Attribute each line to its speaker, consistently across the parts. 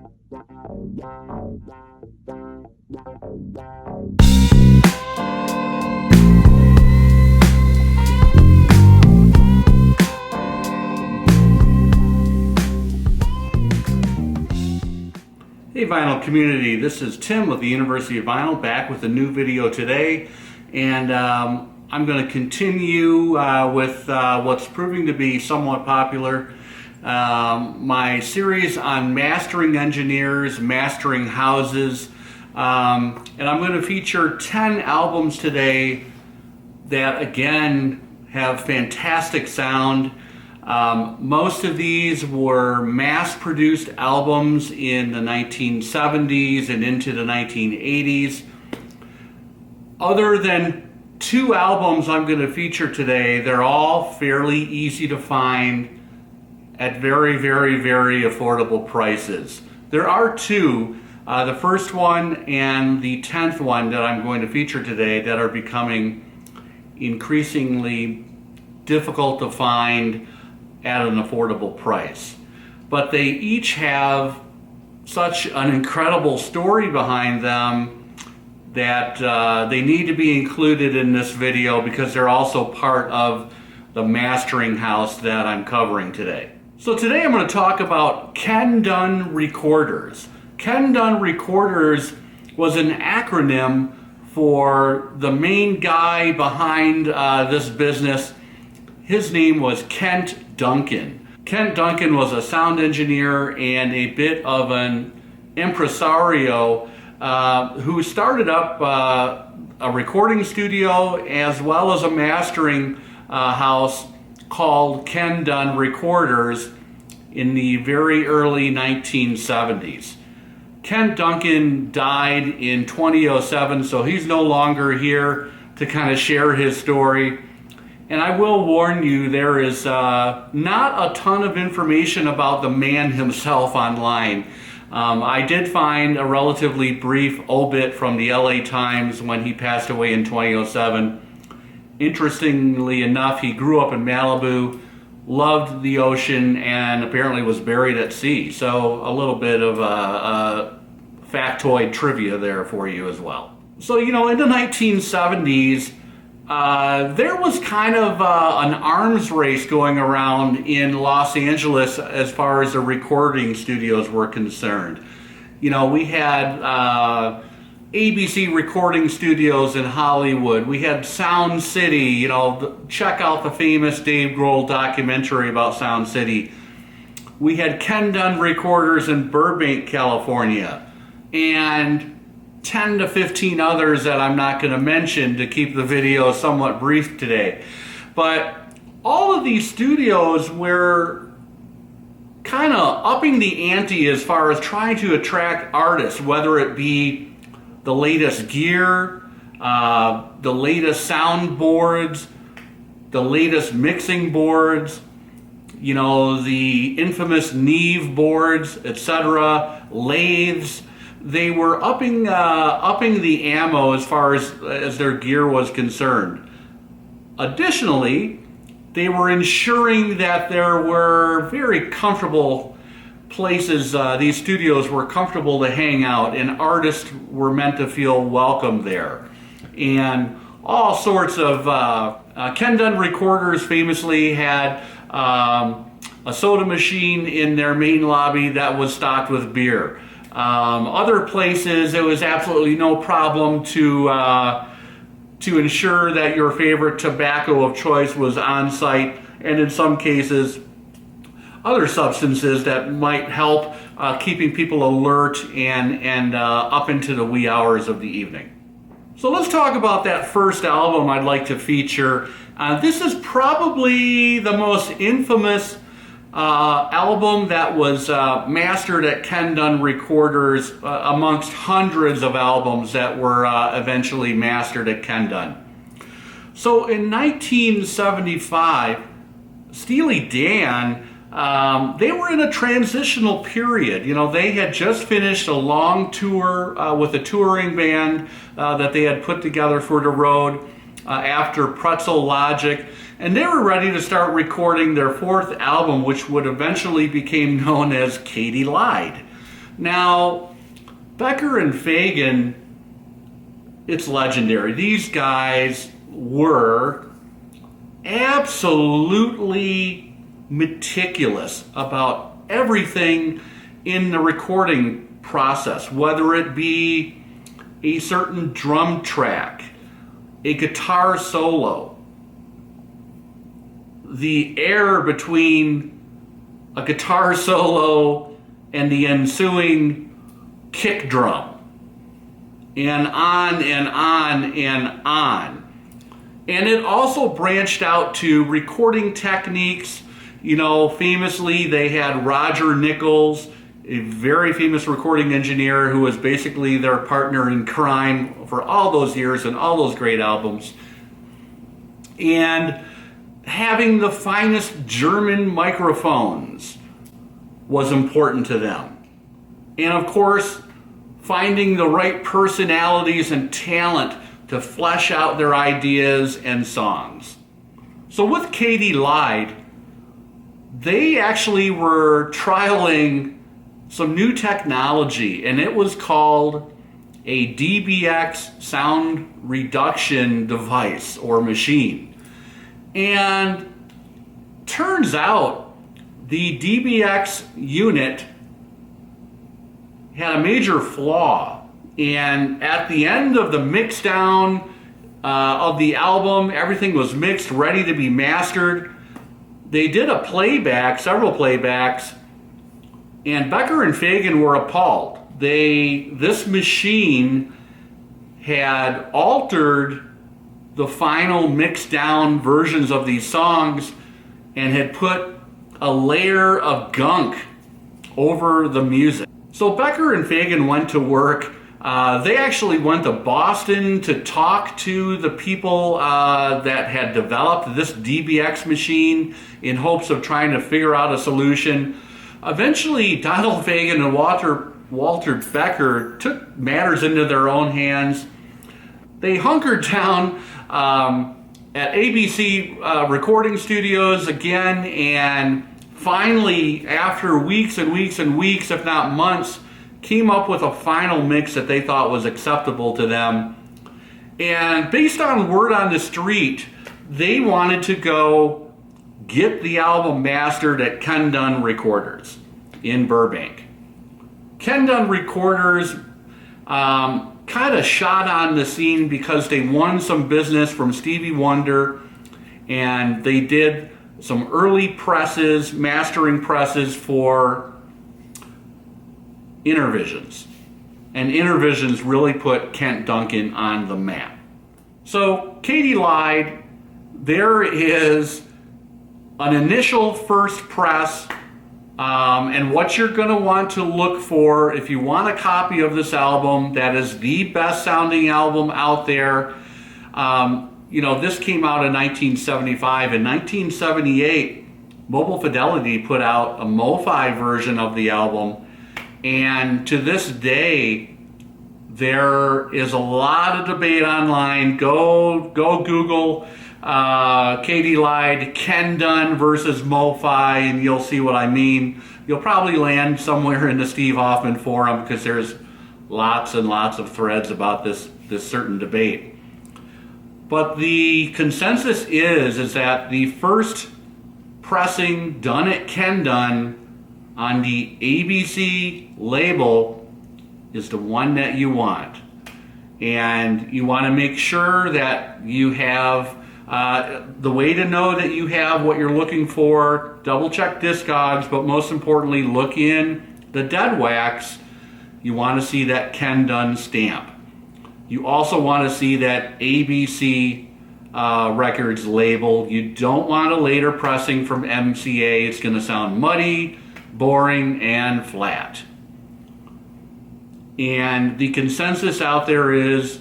Speaker 1: Hey Vinyl community, this is Tim with the University of Vinyl, back with a new video today, and I'm going to continue with what's proving to be somewhat popular, my series on mastering engineers, mastering houses, and I'm going to feature 10 albums today that again have fantastic sound. Most of these were mass-produced albums in the 1970s and into the 1980s. Other than 2 albums I'm going to feature today, they're all fairly easy to find at very, very, very affordable prices. There are 2, the first one and the 10th one that I'm going to feature today, that are becoming increasingly difficult to find at an affordable price. But they each have such an incredible story behind them that they need to be included in this video, because they're also part of the mastering house that I'm covering today. So today I'm going to talk about Kendun Recorders. Kendun Recorders was an acronym for the main guy behind this business. His name was Kent Duncan. Kent Duncan was a sound engineer and a bit of an impresario who started up a recording studio as well as a mastering house called Kendun Recorders in the very early 1970s. Kent Duncan died in 2007, so he's no longer here to kind of share his story. And I will warn you, there is not a ton of information about the man himself online. I did find a relatively brief obit from the LA Times when he passed away in 2007. Interestingly enough, he grew up in Malibu, loved the ocean, and apparently was buried at sea. So a little bit of factoid trivia there for you as well. So, you know, in the 1970s, there was kind of an arms race going around in Los Angeles as far as the recording studios were concerned. You know, we had ABC recording studios in Hollywood. We had Sound City, you know, check out the famous Dave Grohl documentary about Sound City. We had Kendun Recorders in Burbank, California, and 10 to 15 others that I'm not going to mention to keep the video somewhat brief today. But all of these studios were kind of upping the ante as far as trying to attract artists, whether it be the latest gear, the latest sound boards, the latest mixing boards, you know, the infamous Neve boards, etc., lathes. They were upping the ammo as far as their gear was concerned. Additionally, they were ensuring that there were very comfortable places, these studios were comfortable to hang out, and artists were meant to feel welcome there. And all sorts of, Kendun Recorders famously had a soda machine in their main lobby that was stocked with beer. Other places, it was absolutely no problem to ensure that your favorite tobacco of choice was on site, and in some cases, other substances that might help keeping people alert and up into the wee hours of the evening. So let's talk about that first album I'd like to feature. This is probably the most infamous album that was mastered at Kendun Recorders amongst hundreds of albums that were eventually mastered at Kendun. So in 1975, Steely Dan, they were in a transitional period. You know, they had just finished a long tour with a touring band that they had put together for the road after Pretzel Logic. And they were ready to start recording their 4th album, which would eventually become known as Katy Lied. Now, Becker and Fagan, it's legendary. These guys were absolutely meticulous about everything in the recording process, whether it be a certain drum track, a guitar solo, the air between a guitar solo and the ensuing kick drum, and on and on and on. And it also branched out to recording techniques. You know, famously, they had Roger Nichols, a very famous recording engineer who was basically their partner in crime for all those years and all those great albums. And having the finest German microphones was important to them. And of course, finding the right personalities and talent to flesh out their ideas and songs. So with Katy Lied, they actually were trialing some new technology, and it was called a DBX sound reduction device or machine. And turns out the DBX unit had a major flaw, and at the end of the mix down of the album, everything was mixed, ready to be mastered. They did a playback, several playbacks, and Becker and Fagan were appalled. This machine had altered the final mixed down versions of these songs and had put a layer of gunk over the music. So Becker and Fagan went to work. They actually went to Boston to talk to the people that had developed this DBX machine in hopes of trying to figure out a solution. Eventually, Donald Fagan and Walter Becker took matters into their own hands. They hunkered down at ABC recording studios again, and finally, after weeks and weeks and weeks, if not months, came up with a final mix that they thought was acceptable to them. And based on word on the street, they wanted to go get the album mastered at Kendun Recorders in Burbank. Kendun Recorders kind of shot on the scene because they won some business from Stevie Wonder, and they did some early presses, mastering presses for Intervisions. And Intervisions really put Kent Duncan on the map. So Katy Lied, there is an initial first press, and what you're going to want to look for if you want a copy of this album that is the best sounding album out there. You know, this came out in 1975. In 1978, Mobile Fidelity put out a MoFi version of the album, and to this day, there is a lot of debate online. Go Google Katy Lied, Kendun versus MoFi, and you'll see what I mean. You'll probably land somewhere in the Steve Hoffman forum because there's lots and lots of threads about this certain debate. But the consensus is that the first pressing done at Kendun on the ABC label is the one that you want. And you want to make sure that you have the way to know that you have what you're looking for. Double check Discogs, but most importantly, look in the dead wax. You want to see that Kendun stamp. You also want to see that ABC Records label. You don't want a later pressing from MCA. It's going to sound muddy, boring, and flat. And the consensus out there is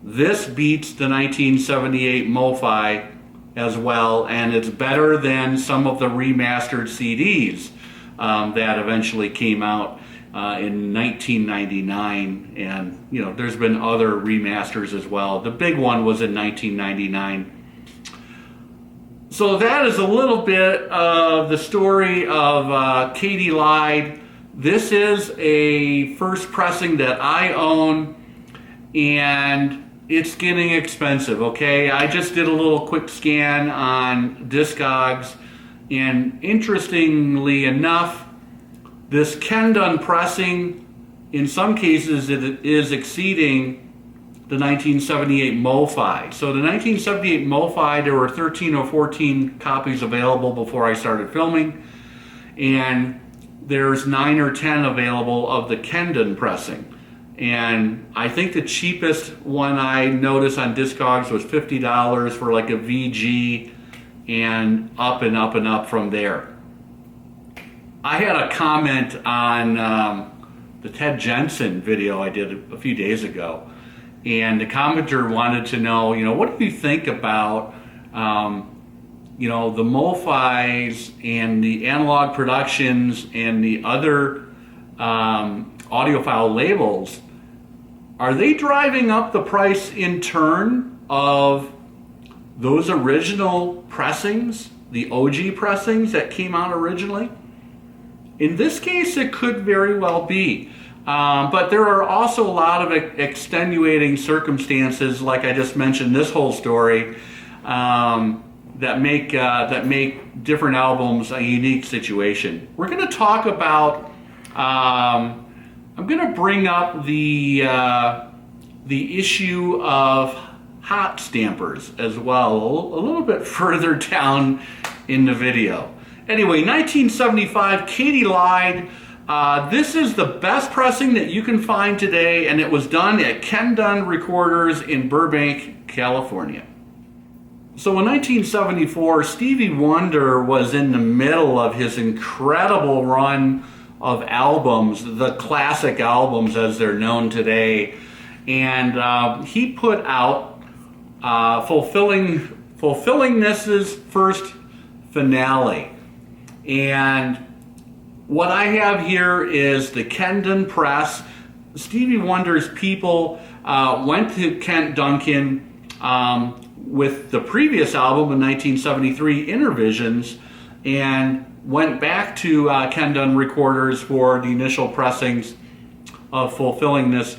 Speaker 1: this beats the 1978 MoFi as well, and it's better than some of the remastered CDs that eventually came out in 1999. And you know, there's been other remasters as well. The big one was in 1999. So that is a little bit of the story of Katy Lied. This is a first pressing that I own, and it's getting expensive, okay? I just did a little quick scan on Discogs, and interestingly enough, this Kent Duncan pressing, in some cases, it is exceeding the 1978 MoFi. So the 1978 MoFi, there were 13 or 14 copies available before I started filming, and there's 9 or 10 available of the Kent Duncan pressing. And I think the cheapest one I noticed on Discogs was $50 for like a VG, and up and up and up from there. I had a comment on the Ted Jensen video I did a few days ago, and the commenter wanted to know, what do you think about, the MoFis and the Analog Productions and the other audiophile labels? Are they driving up the price in turn of those original pressings, the OG pressings that came out originally? In this case, it could very well be. But there are also a lot of extenuating circumstances, like I just mentioned, this whole story, that make different albums a unique situation. We're going to talk about. I'm going to bring up the issue of hot stampers as well, a little bit further down in the video. Anyway, 1975, Katy Lied. This is the best pressing that you can find today, and it was done at Kendun Recorders in Burbank, California. So in 1974, Stevie Wonder was in the middle of his incredible run of albums, the classic albums as they're known today, and he put out Fulfillingness's first finale. And what I have here is the Kent Duncan press. Stevie Wonder's people went to Kent Duncan with the previous album in 1973, Intervisions, and went back to Kent Duncan Recorders for the initial pressings of Fulfillingness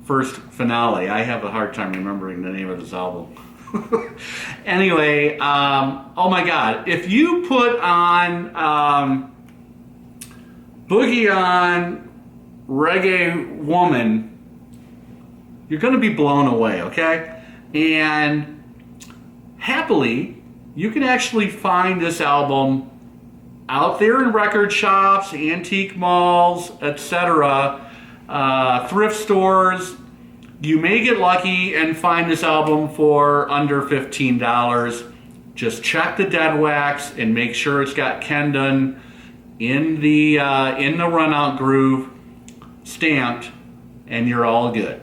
Speaker 1: first finale. I have a hard time remembering the name of this album. Anyway, oh my God, if you put on Boogie on Reggae Woman, you're going to be blown away, okay? And happily, you can actually find this album out there in record shops, antique malls, etc., thrift stores. You may get lucky and find this album for under $15. Just check the dead wax and make sure it's got Kent Duncan in the runout groove stamped, and you're all good.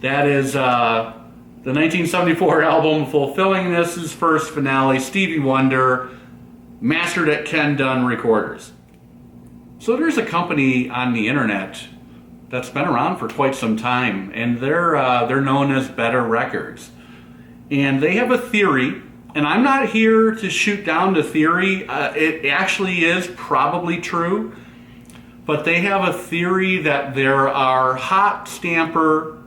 Speaker 1: That is the 1974 album Fulfillingness's first finale, Stevie Wonder, mastered at Kent Duncan Recorders. So there's a company on the internet that's been around for quite some time, and they're known as Better Records. And they have a theory, and I'm not here to shoot down the theory. It actually is probably true, but they have a theory that there are hot stamper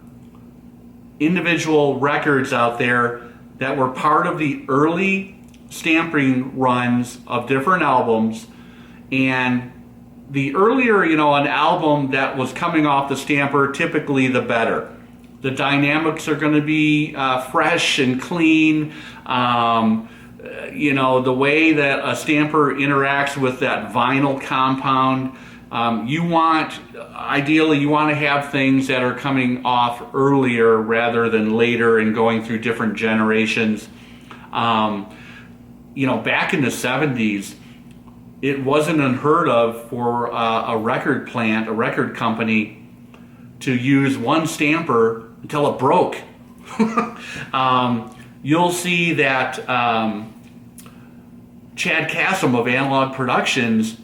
Speaker 1: individual records out there that were part of the early stamping runs of different albums, and the earlier, an album that was coming off the stamper, typically the better. The dynamics are going to be fresh and clean. The way that a stamper interacts with that vinyl compound. Ideally, you want to have things that are coming off earlier rather than later and going through different generations. Back in the 70s, it wasn't unheard of for a record company to use one stamper until it broke. You'll see that Chad Kassem of Analog Productions,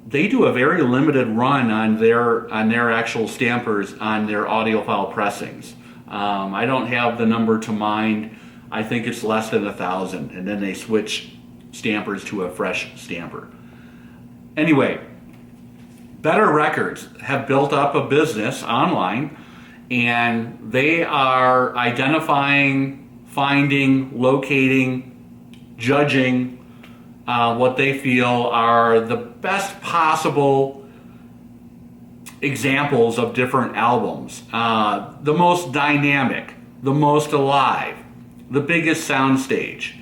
Speaker 1: they do a very limited run on their actual stampers on their audiophile pressings. I don't have the number to mind. I think it's less than 1,000, and then they switch stampers to a fresh stamper. Anyway, Better Records have built up a business online, and they are identifying, finding, locating, judging what they feel are the best possible examples of different albums. The most dynamic, the most alive, the biggest soundstage.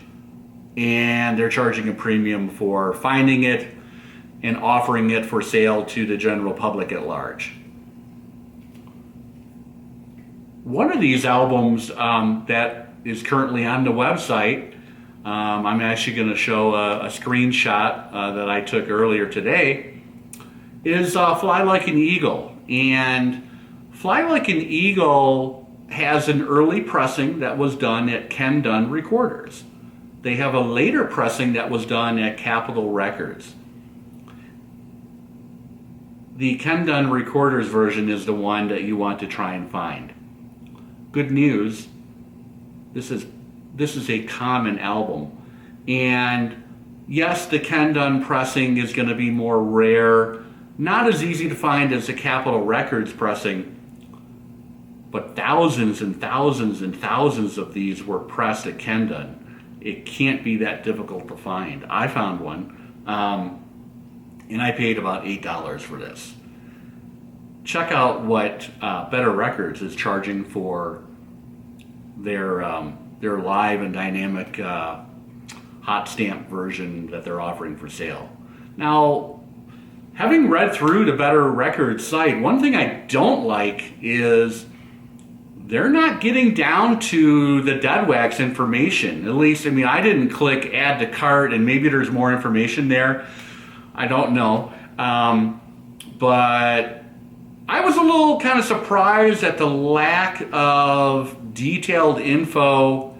Speaker 1: And they're charging a premium for finding it and offering it for sale to the general public at large. One of these albums that is currently on the website, I'm actually going to show a screenshot that I took earlier today, is Fly Like an Eagle. And Fly Like an Eagle has an early pressing that was done at Kendun Recorders. They have a later pressing that was done at Capitol Records. The Kendun Recorders version is the one that you want to try and find. Good news, this is a common album. And yes, the Kendun pressing is going to be more rare, not as easy to find as the Capitol Records pressing, but thousands and thousands and thousands of these were pressed at Kendun. It can't be that difficult to find. I found one, and I paid about $8 for this. Check out what Better Records is charging for their live and dynamic hot stamp version that they're offering for sale. Now, having read through the Better Records site, one thing I don't like is they're not getting down to the dead wax information. At least, I mean, I didn't click add to cart, and maybe there's more information there. I don't know. But I was a little kind of surprised at the lack of detailed info.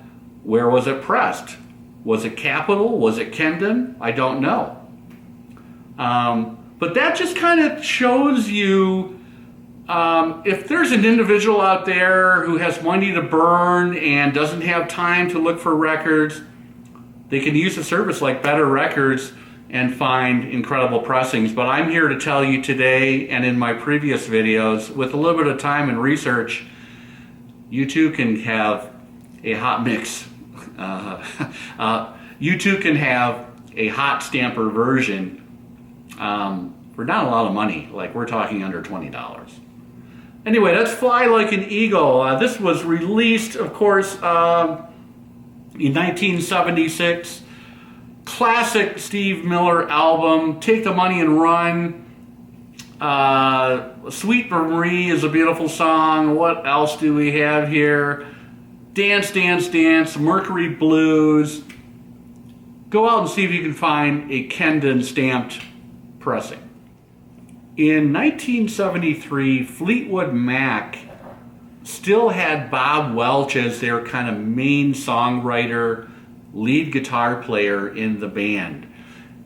Speaker 1: Where was it pressed? Was it Capitol? Was it Kendun? I don't know. But that just kind of shows you if there's an individual out there who has money to burn and doesn't have time to look for records, they can use a service like Better Records and find incredible pressings. But I'm here to tell you today, and in my previous videos, with a little bit of time and research, you too can have a hot mix. You too can have a hot stamper version for not a lot of money. Like, we're talking under $20. Anyway, that's Fly Like an Eagle. This was released, of course, in 1976. Classic Steve Miller album. Take the Money and Run. Sweet Marie is a beautiful song. What else do we have here? Dance, Dance, Dance, Mercury Blues. Go out and see if you can find a Kendun stamped pressing. In 1973, Fleetwood Mac still had Bob Welch as their kind of main songwriter, lead guitar player in the band.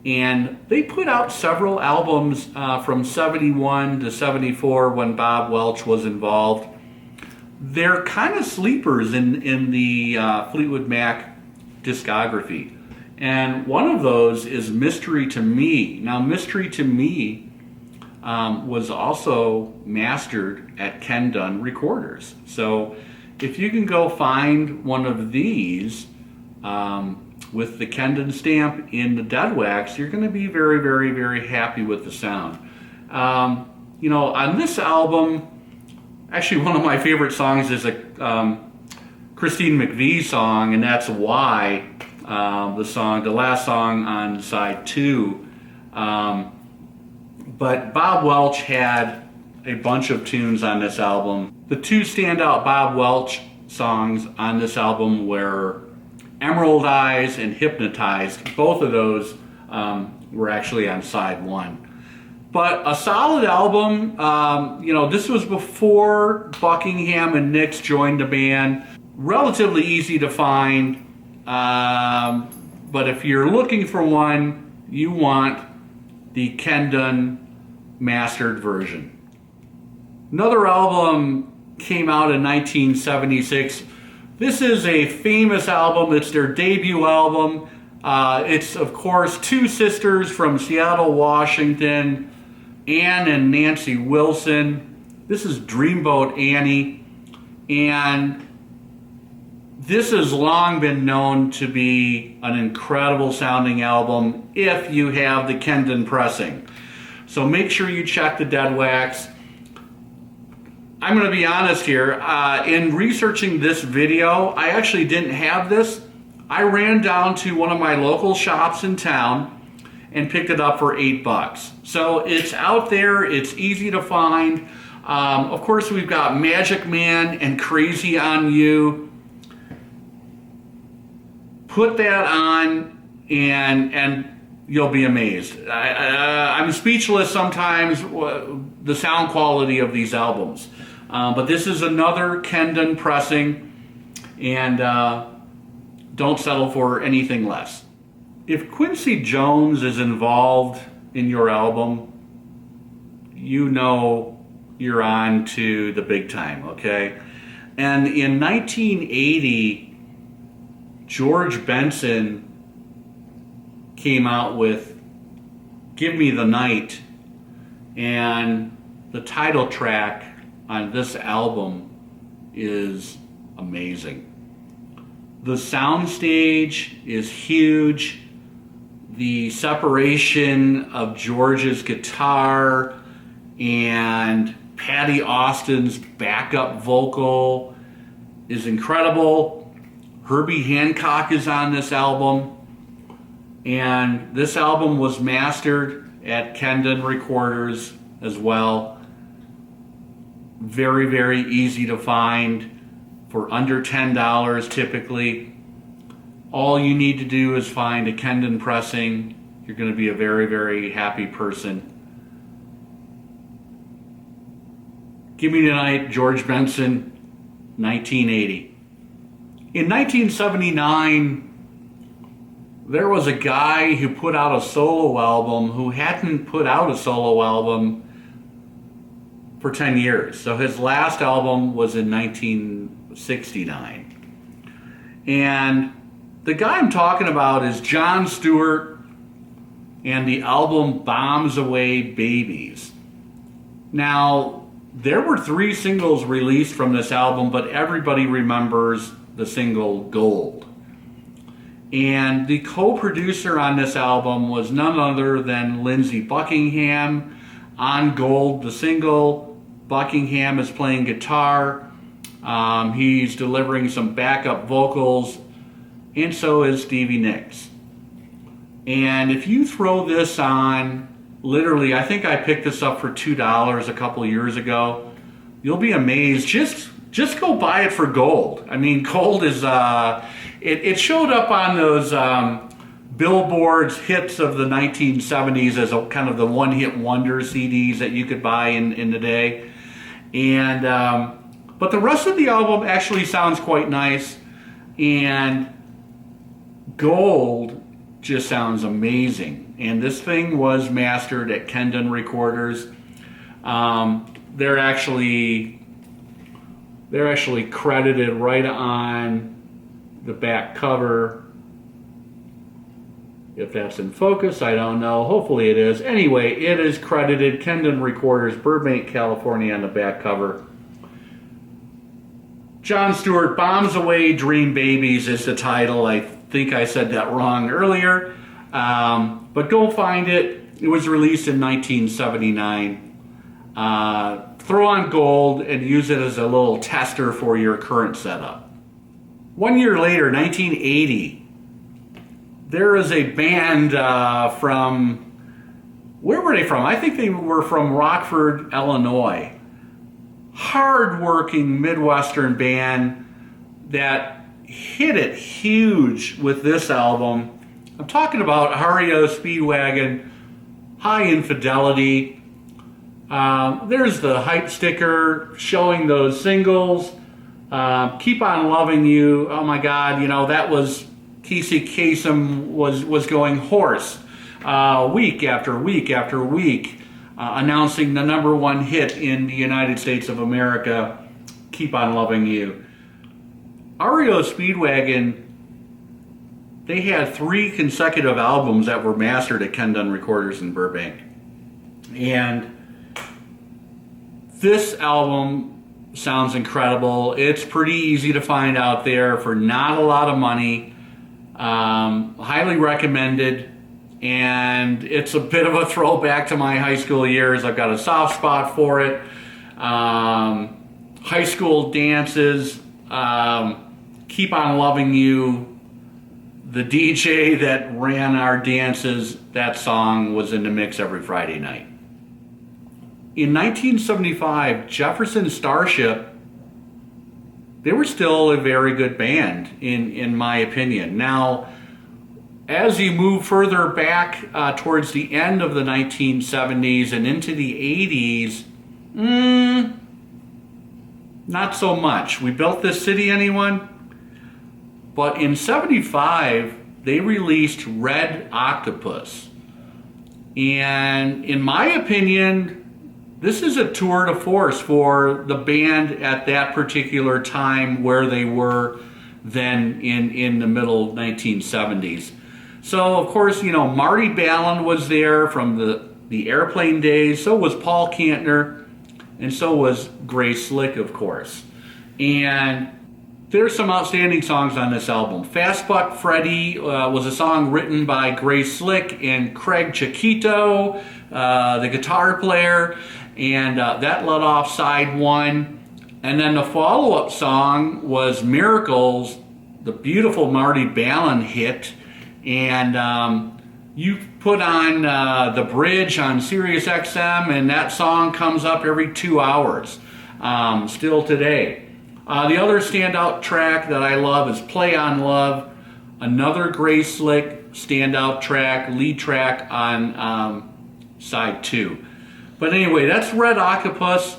Speaker 1: And they put out several albums from 71 to 74 when Bob Welch was involved. They're kind of sleepers in the Fleetwood Mac discography. And one of those is Mystery to Me. Now, Mystery to Me was also mastered at Kendun Recorders. So if you can go find one of these with the Kendun stamp in the dead wax, you're going to be very, very, very happy with the sound. You know, on this album, actually one of my favorite songs is a Christine McVie song, and that's Why, the last song on side 2. But Bob Welch had a bunch of tunes on this album. The two standout Bob Welch songs on this album were Emerald Eyes and Hypnotized. Both of those were actually on side 1. But a solid album. You know, this was before Buckingham and Nicks joined the band. Relatively easy to find. But if you're looking for one, you want the Kendun mastered version. Another album came out in 1976. This is a famous album. It's their debut album. It's, of course, two sisters from Seattle, Washington, Ann and Nancy Wilson. This is Dreamboat Annie. And this has long been known to be an incredible sounding album if you have the Kendun pressing. So make sure you check the Dead Wax. I'm going to be honest here. In researching this video, I actually didn't have this. I ran down to one of my local shops in town and picked it up for $8. So it's out there. It's easy to find. Of course, we've got Magic Man and Crazy on You. Put that on and you'll be amazed. I'm speechless sometimes, the sound quality of these albums. But this is another Kendun pressing, and don't settle for anything less. If Quincy Jones is involved in your album, you know you're on to the big time, okay? And in 1980, George Benson came out with Give Me the Night, and the title track on this album is amazing. The soundstage is huge. The separation of George's guitar and Patty Austin's backup vocal is incredible. Herbie Hancock is on this album. And this album was mastered at Kendun Recorders as well. Very, very easy to find for under $10 typically. All you need to do is find a Kendun pressing. You're going to be a very, very happy person. Give Me Tonight, George Benson, 1980. In 1979, there was a guy who put out a solo album who hadn't put out a solo album for 10 years. So his last album was in 1969. And the guy I'm talking about is Jon Stewart and the album Bombs Away Babies. Now, there were 3 singles released from this album, but everybody remembers the single Gold. And the co-producer on this album was none other than Lindsey Buckingham. On Gold, the single, Buckingham is playing guitar. He's delivering some backup vocals, and so is Stevie Nicks. And if you throw this on, literally, I think I picked this up for $2 a couple years ago. You'll be amazed. Just go buy it for Gold. I mean, Gold is, it showed up on those Billboard's hits of the 1970s as a kind of the one-hit wonder CDs that you could buy in the day. And, but the rest of the album actually sounds quite nice. And Gold just sounds amazing. And this thing was mastered at Kendun Recorders. They're actually credited right on the back cover. If that's in focus, I don't know. Hopefully it is. Anyway, it is credited Kendun Recorders, Burbank, California on the back cover. Jon Stewart, Bombs Away Dream Babies is the title. I think I said that wrong earlier. But go find it. It was released in 1979. Throw on Gold and use it as a little tester for your current setup. 1 year later, 1980, there is a band from, where were they from? I think they were from Rockford, Illinois. Hard-working Midwestern band that hit it huge with this album. I'm talking about REO Speedwagon, High Infidelity. There's the hype sticker showing those singles. Keep on Loving You. Oh my God, you know, that was Casey Kasem was going hoarse week after week after week, announcing the #1 hit in the United States of America, Keep on Loving You. REO Speedwagon, they had 3 consecutive albums that were mastered at Kent Duncan Recorders in Burbank. And This album sounds incredible. It's pretty easy to find out there for not a lot of money. Highly recommended. And it's a bit of a throwback to my high school years. I've got a soft spot for it. High school dances, Keep on Loving You. The DJ that ran our dances, that song was in the mix every Friday night. In 1975, Jefferson Starship, they were still a very good band, in my opinion. Now, as you move further back towards the end of the 1970s and into the 80s, not so much. We Built This City, anyone? But in 75, they released Red Octopus. And in my opinion, this is a tour de force for the band at that particular time where they were then in the middle 1970s. So, of course, you know, Marty Balin was there from the Airplane days. So was Paul Kantner. And so was Grace Slick, of course. And there's some outstanding songs on this album. Fast Buck Freddy was a song written by Grace Slick and Craig Chiquito, the guitar player. And that led off side one. And then the follow-up song was Miracles, the beautiful Marty Balin hit. And you put on the bridge on Sirius XM, and that song comes up every 2 hours, still today. The other standout track that I love is Play on Love, another Grace Slick standout track, lead track on side two. But anyway, that's Red Octopus.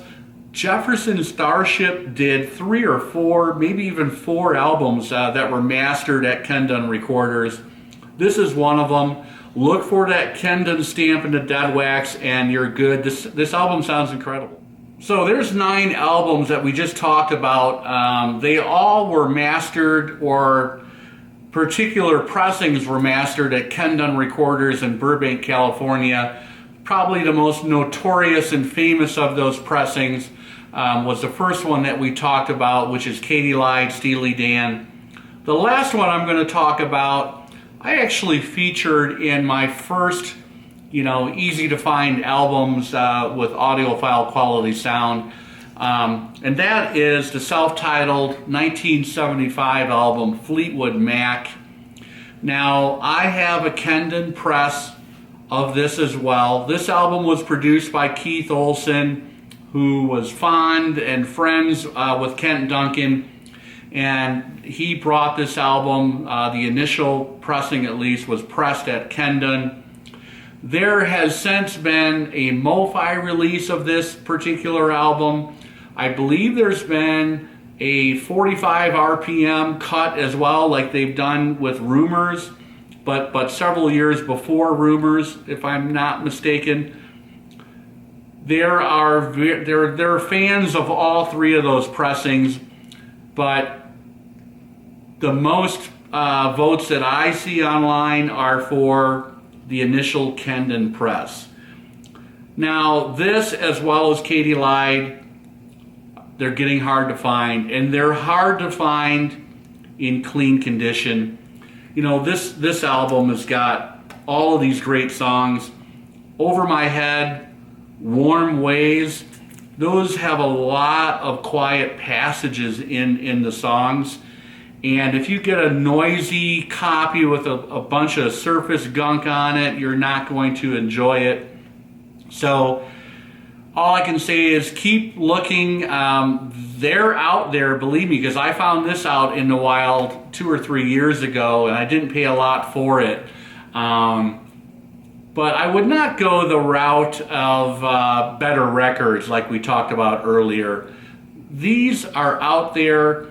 Speaker 1: Jefferson Starship did 3 or 4, maybe even 4 albums that were mastered at Kendun Recorders. This is one of them. Look for that Kendun stamp in the dead wax and you're good. This album sounds incredible. So there's 9 albums that we just talked about. They all were mastered, or particular pressings were mastered at Kendun Recorders in Burbank, California. Probably the most notorious and famous of those pressings was the first one that we talked about, which is Katy Lied, Steely Dan. The last one I'm going to talk about, I actually featured in my first, easy to find albums with audiophile-quality sound. And that is the self-titled 1975 album, Fleetwood Mac. Now, I have a Kendun press of this as well. This album was produced by Keith Olsen, who was fond and friends with Kent Duncan. And he brought this album, the initial pressing at least, was pressed at Kendun. There has since been a MoFi release of this particular album. I believe there's been a 45 RPM cut as well, like they've done with Rumors, but several years before Rumors, if I'm not mistaken. There are fans of all 3 of those pressings, but the most votes that I see online are for the initial Kendun press. Now, this, as well as Katy Lied, they're getting hard to find, and they're hard to find in clean condition. This album has got all of these great songs. Over My Head, Warm Ways, those have a lot of quiet passages in the songs. And if you get a noisy copy with a bunch of surface gunk on it, you're not going to enjoy it. So all I can say is keep looking. They're out there, believe me, because I found this out in the wild 2 or 3 years ago, and I didn't pay a lot for it. But I would not go the route of Better Records like we talked about earlier. These are out there,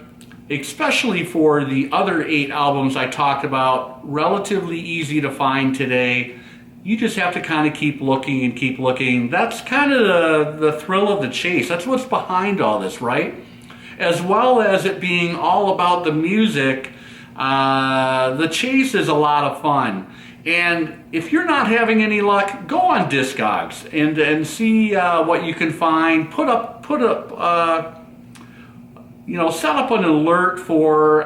Speaker 1: especially for the other 8 albums I talked about, relatively easy to find today. You just have to kind of keep looking and keep looking. That's kind of the thrill of the chase. That's what's behind all this, right? As well as it being all about the music, the chase is a lot of fun. And if you're not having any luck, go on Discogs and see what you can find. Put up, you know, set up an alert for,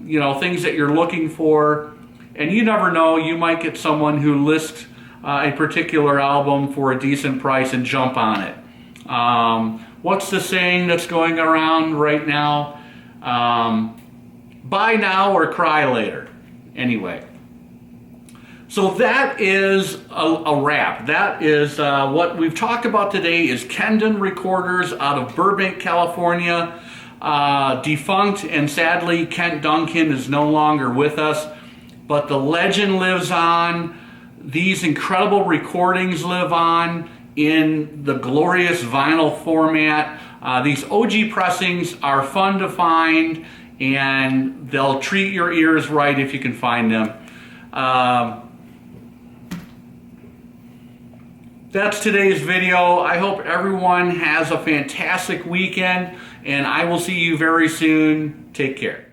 Speaker 1: you know, things that you're looking for. And you never know, you might get someone who lists a particular album for a decent price and jump on it. What's the saying that's going around right now? Buy now or cry later. Anyway. So that is a wrap. That is what we've talked about today is Kendun Recorders out of Burbank, California. Defunct, and sadly Kent Duncan is no longer with us. But the legend lives on. These incredible recordings live on in the glorious vinyl format. These OG pressings are fun to find, and they'll treat your ears right if you can find them. That's today's video. I hope everyone has a fantastic weekend, and I will see you very soon. Take care.